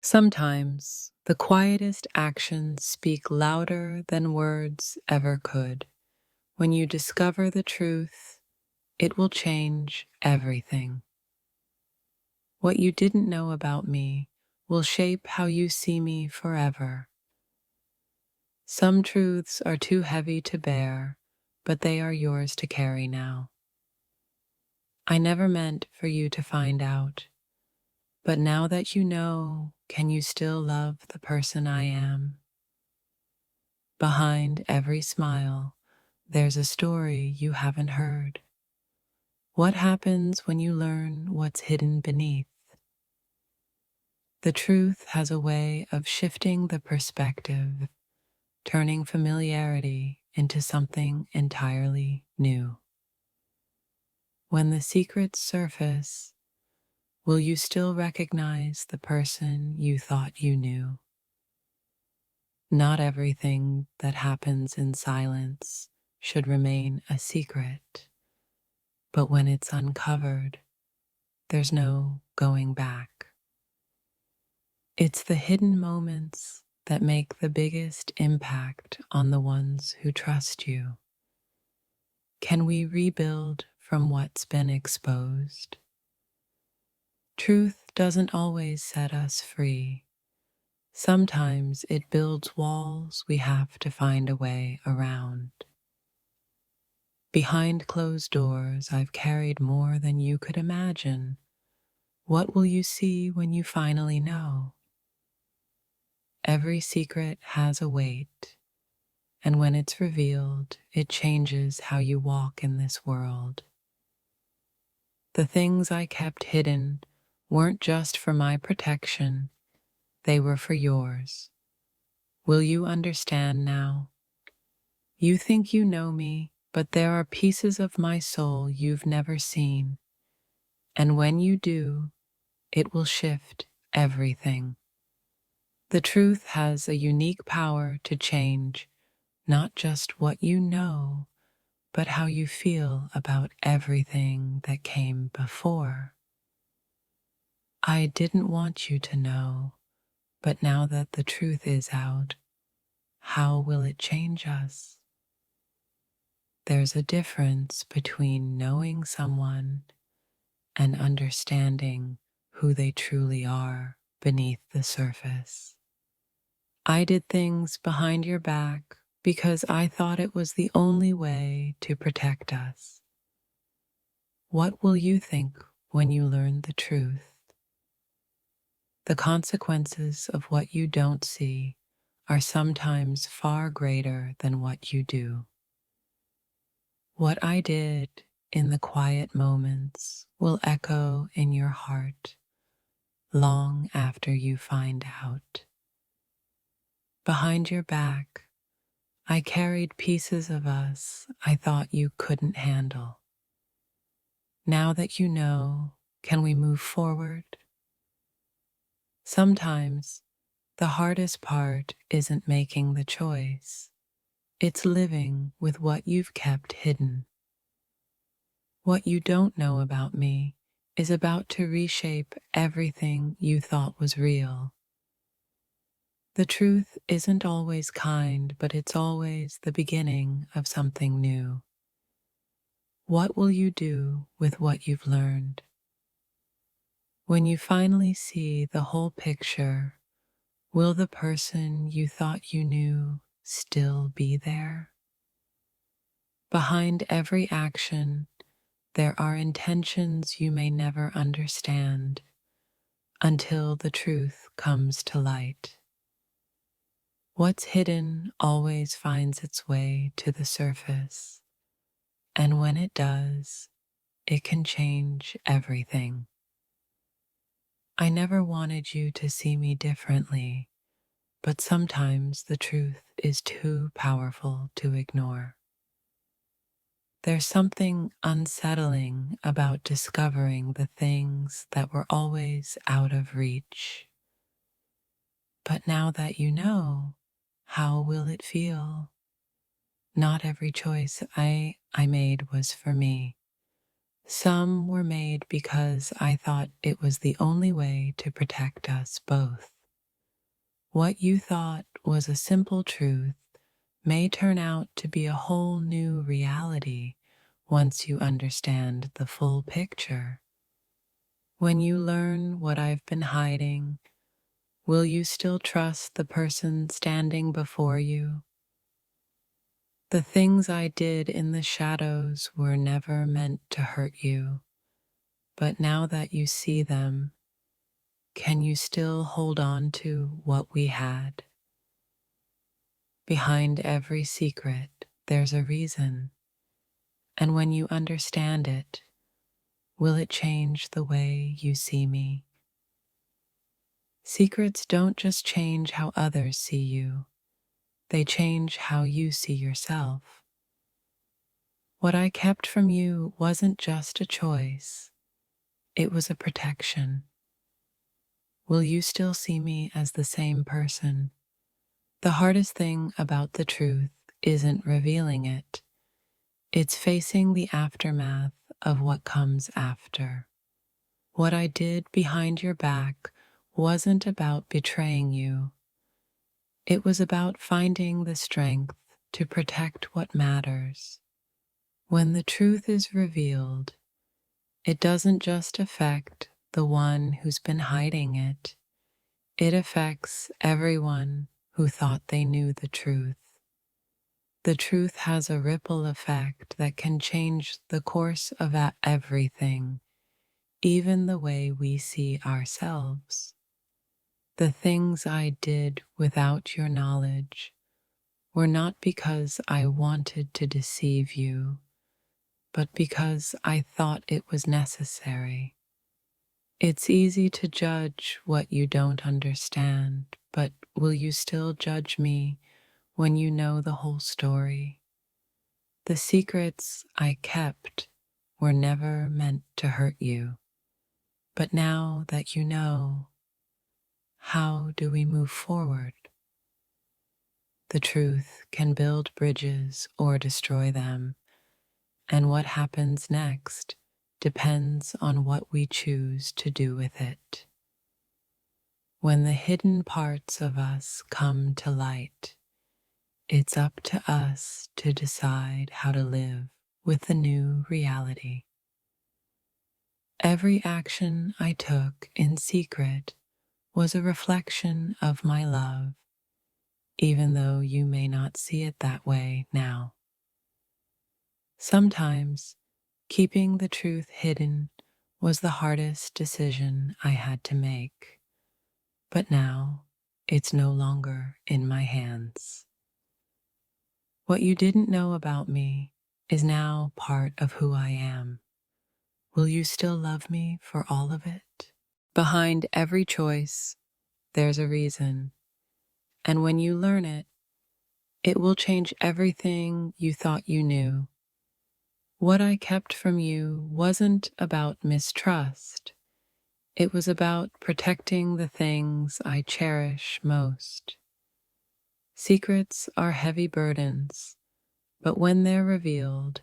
Sometimes the quietest actions speak louder than words ever could. When you discover the truth, it will change everything. What you didn't know about me will shape how you see me forever. Some truths are too heavy to bear, but they are yours to carry now. I never meant for you to find out, but now that you know, can you still love the person I am? Behind every smile, there's a story you haven't heard. What happens when you learn what's hidden beneath? The truth has a way of shifting the perspective, turning familiarity into something entirely new. When the secrets surface, will you still recognize the person you thought you knew? Not everything that happens in silence should remain a secret, but when it's uncovered, there's no going back. It's the hidden moments that make the biggest impact on the ones who trust you. Can we rebuild from what's been exposed? Truth doesn't always set us free. Sometimes it builds walls we have to find a way around. Behind closed doors, I've carried more than you could imagine. What will you see when you finally know? Every secret has a weight, and when it's revealed, it changes how you walk in this world. The things I kept hidden weren't just for my protection, they were for yours. Will you understand now? You think you know me, but there are pieces of my soul you've never seen, and when you do, it will shift everything. The truth has a unique power to change not just what you know, but how you feel about everything that came before. I didn't want you to know, but now that the truth is out, how will it change us? There's a difference between knowing someone and understanding who they truly are beneath the surface. I did things behind your back because I thought it was the only way to protect us. What will you think when you learn the truth? The consequences of what you don't see are sometimes far greater than what you do. What I did in the quiet moments will echo in your heart long after you find out. Behind your back, I carried pieces of us I thought you couldn't handle. Now that you know, can we move forward? Sometimes the hardest part isn't making the choice. It's living with what you've kept hidden. What you don't know about me is about to reshape everything you thought was real. The truth isn't always kind, but it's always the beginning of something new. What will you do with what you've learned? When you finally see the whole picture, will the person you thought you knew still be there? Behind every action, there are intentions you may never understand until the truth comes to light. What's hidden always finds its way to the surface, and when it does, it can change everything. I never wanted you to see me differently, but sometimes the truth is too powerful to ignore. There's something unsettling about discovering the things that were always out of reach. But now that you know, how will it feel? Not every choice I made was for me. Some were made because I thought it was the only way to protect us both. What you thought was a simple truth may turn out to be a whole new reality once you understand the full picture. When you learn what I've been hiding, will you still trust the person standing before you? The things I did in the shadows were never meant to hurt you, but now that you see them, can you still hold on to what we had? Behind every secret, there's a reason, and when you understand it, will it change the way you see me? Secrets don't just change how others see you, they change how you see yourself. What I kept from you wasn't just a choice, it was a protection. Will you still see me as the same person? The hardest thing about the truth isn't revealing it, it's facing the aftermath of what comes after. What I did behind your back wasn't about betraying you, it was about finding the strength to protect what matters. When the truth is revealed, it doesn't just affect the one who's been hiding it, it affects everyone who thought they knew the truth. The truth has a ripple effect that can change the course of everything, even the way we see ourselves. The things I did without your knowledge were not because I wanted to deceive you, but because I thought it was necessary. It's easy to judge what you don't understand, but will you still judge me when you know the whole story? The secrets I kept were never meant to hurt you, but now that you know, how do we move forward? The truth can build bridges or destroy them, and what happens next depends on what we choose to do with it. When the hidden parts of us come to light, it's up to us to decide how to live with the new reality. Every action I took in secret was a reflection of my love, even though you may not see it that way now. Sometimes, keeping the truth hidden was the hardest decision I had to make, but now it's no longer in my hands. What you didn't know about me is now part of who I am. Will you still love me for all of it? Behind every choice, there's a reason, and when you learn it, it will change everything you thought you knew. What I kept from you wasn't about mistrust. It was about protecting the things I cherish most. Secrets are heavy burdens, but when they're revealed,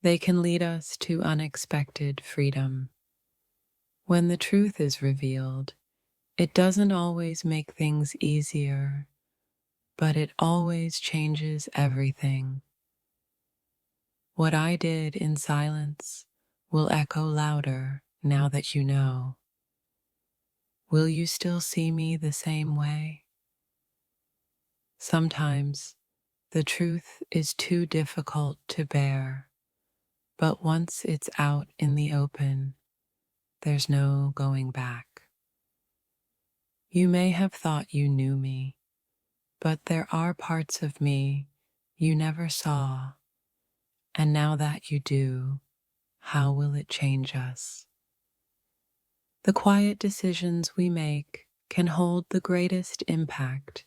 they can lead us to unexpected freedom. When the truth is revealed, it doesn't always make things easier, but it always changes everything. What I did in silence will echo louder now that you know. Will you still see me the same way? Sometimes the truth is too difficult to bear, but once it's out in the open, there's no going back. You may have thought you knew me, but there are parts of me you never saw, and now that you do, how will it change us? The quiet decisions we make can hold the greatest impact,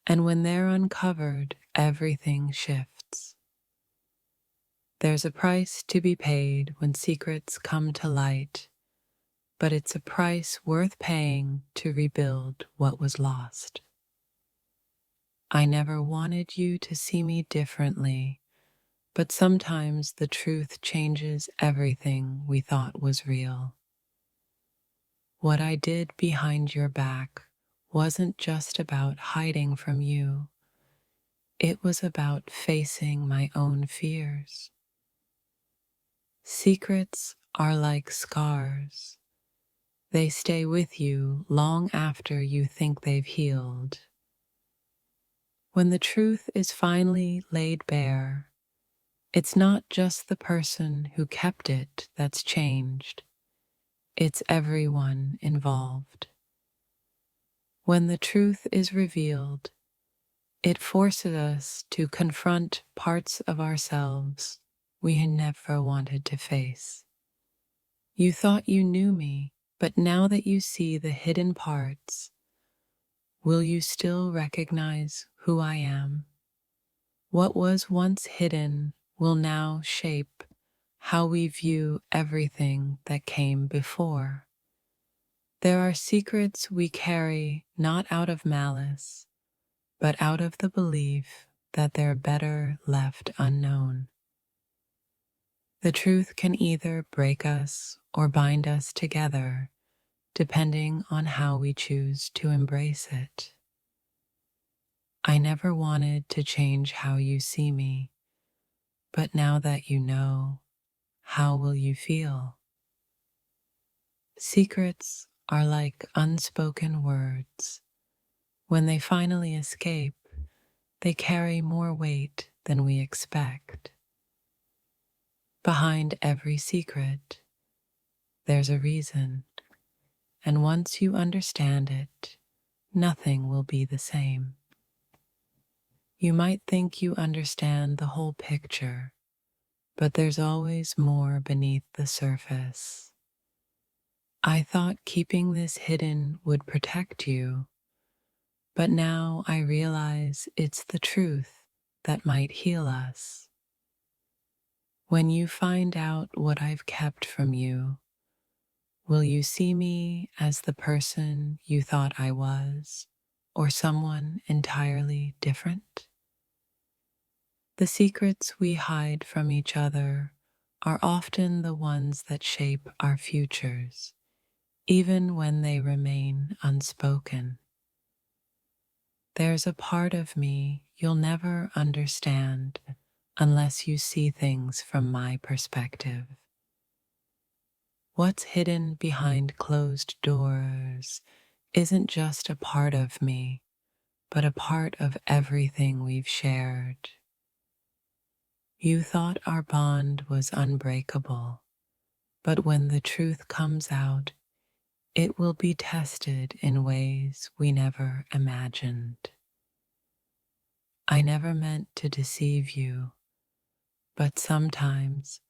and when they're uncovered, everything shifts. There's a price to be paid when secrets come to light, but it's a price worth paying to rebuild what was lost. I never wanted you to see me differently, but sometimes the truth changes everything we thought was real. What I did behind your back wasn't just about hiding from you, it was about facing my own fears. Secrets are like scars. They stay with you long after you think they've healed. When the truth is finally laid bare, it's not just the person who kept it that's changed, it's everyone involved. When the truth is revealed, it forces us to confront parts of ourselves we had never wanted to face. You thought you knew me, but now that you see the hidden parts, will you still recognize who I am? What was once hidden will now shape how we view everything that came before. There are secrets we carry not out of malice, but out of the belief that they're better left unknown. The truth can either break us or bind us together, depending on how we choose to embrace it. I never wanted to change how you see me, but now that you know, how will you feel? Secrets are like unspoken words. When they finally escape, they carry more weight than we expect. Behind every secret, there's a reason, and once you understand it, nothing will be the same. You might think you understand the whole picture, but there's always more beneath the surface. I thought keeping this hidden would protect you, but now I realize it's the truth that might heal us. When you find out what I've kept from you, will you see me as the person you thought I was, or someone entirely different? The secrets we hide from each other are often the ones that shape our futures, even when they remain unspoken. There's a part of me you'll never understand unless you see things from my perspective. What's hidden behind closed doors isn't just a part of me, but a part of everything we've shared. You thought our bond was unbreakable, but when the truth comes out, it will be tested in ways we never imagined. I never meant to deceive you, but sometimes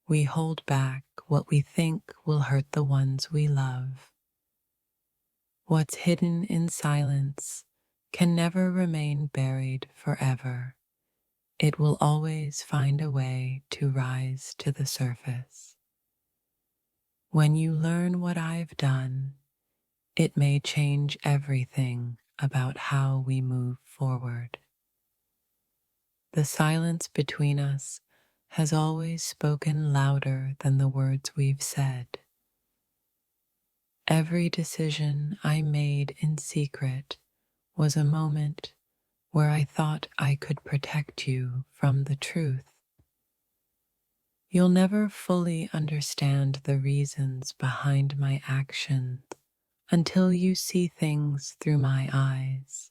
we hold back what we think will hurt the ones we love. What's hidden in silence can never remain buried forever. It will always find a way to rise to the surface. When you learn what I've done, it may change everything about how we move forward. The silence between us has always spoken louder than the words we've said. Every decision I made in secret was a moment where I thought I could protect you from the truth. You'll never fully understand the reasons behind my actions until you see things through my eyes.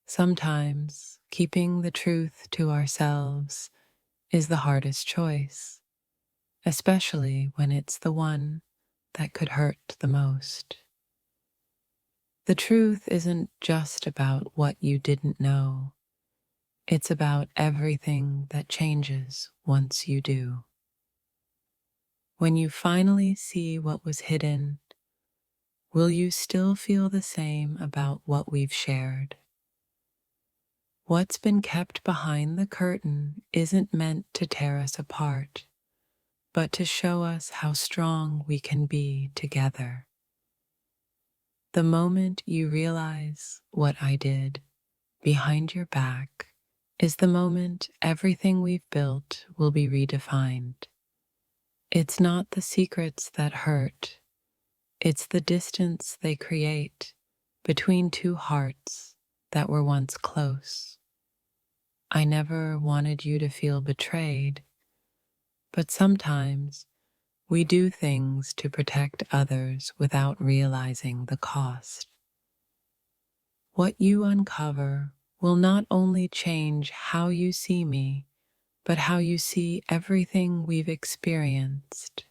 Sometimes keeping the truth to ourselves is the hardest choice, especially when it's the one that could hurt the most. The truth isn't just about what you didn't know. It's about everything that changes once you do. When you finally see what was hidden, will you still feel the same about what we've shared? What's been kept behind the curtain isn't meant to tear us apart, but to show us how strong we can be together. The moment you realize what I did behind your back is the moment everything we've built will be redefined. It's not the secrets that hurt, it's the distance they create between two hearts that were once close. I never wanted you to feel betrayed, but sometimes we do things to protect others without realizing the cost. What you uncover will not only change how you see me, but how you see everything we've experienced.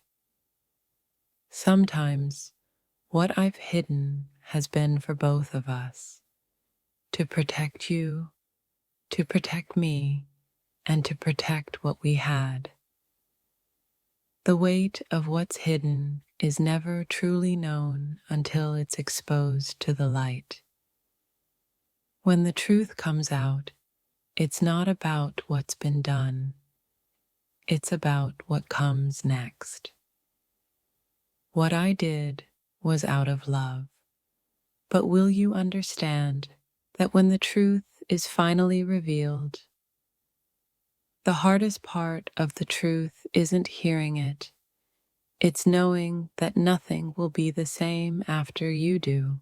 Sometimes what I've hidden has been for both of us, to protect you, to protect me, and to protect what we had. The weight of what's hidden is never truly known until it's exposed to the light. When the truth comes out, it's not about what's been done. It's about what comes next. What I did was out of love. But will you understand that when the truth is finally revealed, the hardest part of the truth isn't hearing it, it's knowing that nothing will be the same after you do.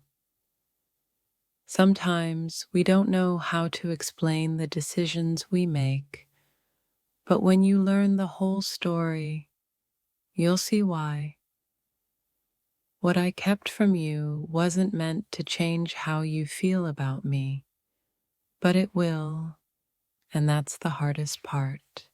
Sometimes we don't know how to explain the decisions we make, but when you learn the whole story, you'll see why. What I kept from you wasn't meant to change how you feel about me, but it will, and that's the hardest part.